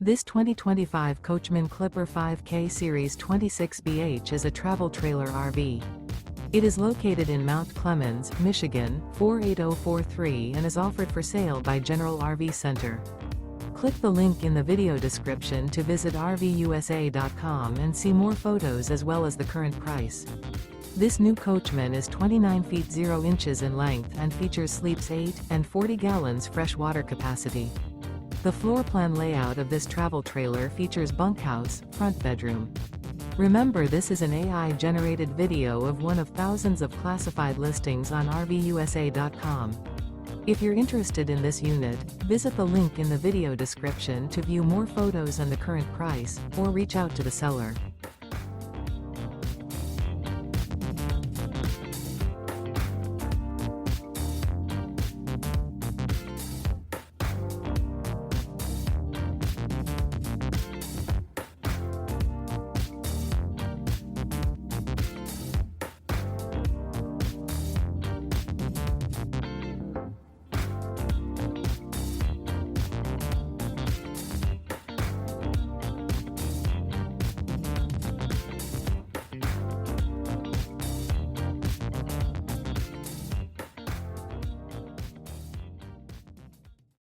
This 2025 Coachmen Clipper 5K Series 26BH is a travel trailer RV. It is located in Mount Clemens, Michigan, 48043 and is offered for sale by General RV Center. Click the link in the video description to visit RVUSA.com and see more photos as well as the current price. This new Coachmen is 29 feet 0 inches in length and features sleeps 8 and 40 gallons fresh water capacity. The floor plan layout of this travel trailer features bunkhouse, front bedroom. Remember, this is an AI-generated video of one of thousands of classified listings on RVUSA.com. If you're interested in this unit, visit the link in the video description to view more photos and the current price, or reach out to the seller.